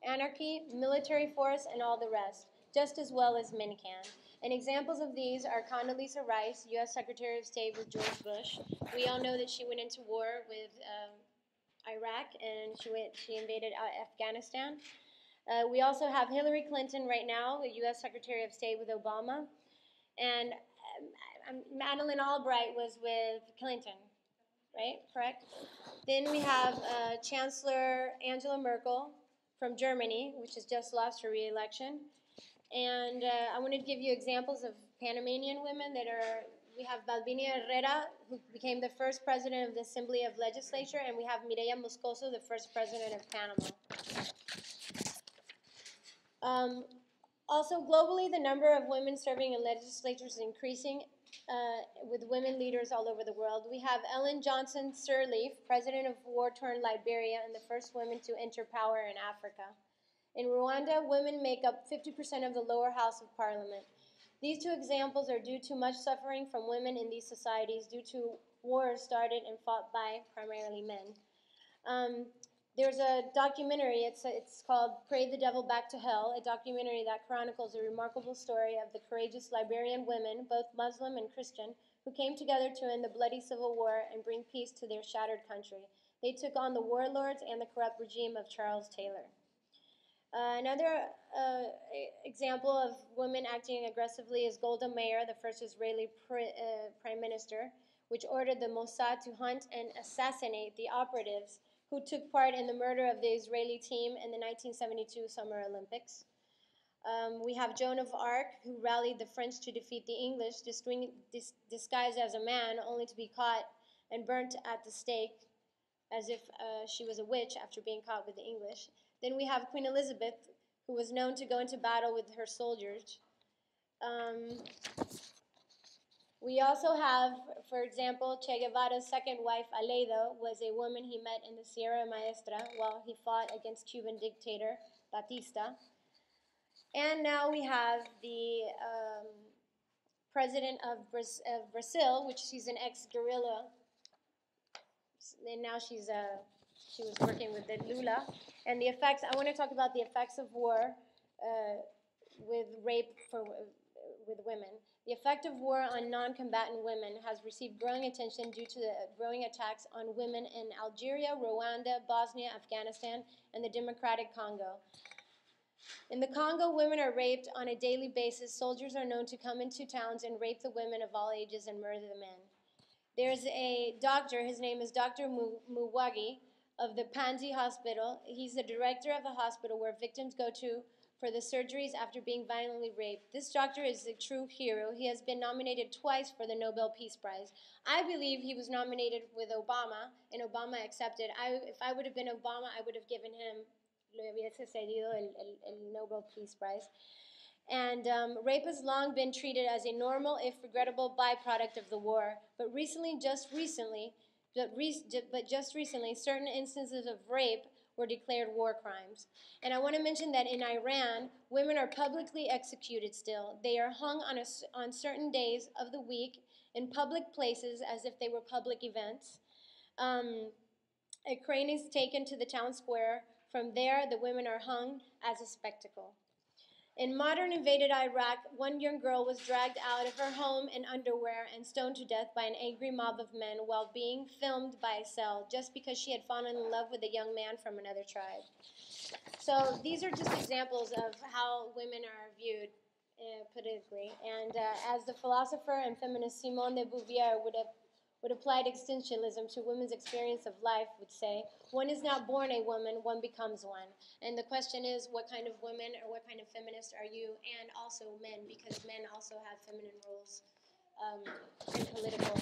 anarchy, military force, and all the rest, just as well as men can. And examples of these are Condoleezza Rice, U.S. Secretary of State with George Bush. We all know that she went into war with Iraq, and she invaded Afghanistan. We also have Hillary Clinton right now, the U.S. Secretary of State with Obama. And Madeleine Albright was with Clinton, right? Correct? Then we have Chancellor Angela Merkel from Germany, which has just lost her re-election. And I want to give you examples of Panamanian women that are, we have Balbina Herrera, who became the first president of the Assembly of Legislature, and we have Mireya Moscoso, the first president of Panama. Also, globally, the number of women serving in legislatures is increasing with women leaders all over the world. We have Ellen Johnson Sirleaf, president of war-torn Liberia and the first woman to enter power in Africa. In Rwanda, women make up 50% of the lower house of parliament. These two examples are due to much suffering from women in these societies due to wars started and fought by primarily men. There's a documentary, it's called Pray the Devil Back to Hell, a documentary that chronicles a remarkable story of the courageous Liberian women, both Muslim and Christian, who came together to end the bloody civil war and bring peace to their shattered country. They took on the warlords and the corrupt regime of Charles Taylor. Another example of women acting aggressively is Golda Meir, the first Israeli prime minister, which ordered the Mossad to hunt and assassinate the operatives who took part in the murder of the Israeli team in the 1972 Summer Olympics. We have Joan of Arc, who rallied the French to defeat the English, disguised as a man, only to be caught and burnt at the stake as if she was a witch after being caught with the English. Then we have Queen Elizabeth, who was known to go into battle with her soldiers. We also have, for example, Che Guevara's second wife, Aledo, was a woman he met in the Sierra Maestra while he fought against Cuban dictator Batista. And now we have the president of Brazil, which she's an ex-guerrilla, and now she was working with the Lula. And the effects, I want to talk about the effects of war with rape with women. The effect of war on non-combatant women has received growing attention due to the growing attacks on women in Algeria, Rwanda, Bosnia, Afghanistan, and the Democratic Congo. In the Congo, women are raped on a daily basis. Soldiers are known to come into towns and rape the women of all ages and murder the men. There's a doctor, his name is Dr. Muwagi, of the Panzi Hospital. He's the director of the hospital where victims go to for the surgeries after being violently raped. This doctor is a true hero. He has been nominated twice for the Nobel Peace Prize. I believe he was nominated with Obama, and Obama accepted. If I would have been Obama, I would have given him el Nobel Peace Prize. And rape has long been treated as a normal, if regrettable, byproduct of the war. But just recently, certain instances of rape were declared war crimes. And I want to mention that in Iran, women are publicly executed still. They are hung on certain days of the week in public places as if they were public events. A crane is taken to the town square. From there, the women are hung as a spectacle. In modern invaded Iraq, one young girl was dragged out of her home in underwear and stoned to death by an angry mob of men while being filmed by a cell just because she had fallen in love with a young man from another tribe. So these are just examples of how women are viewed politically. And as the philosopher and feminist Simone de Beauvoir would apply existentialism to women's experience of life would say, one is not born a woman, one becomes one. And the question is, what kind of woman or what kind of feminist are you? And also men, because men also have feminine roles in political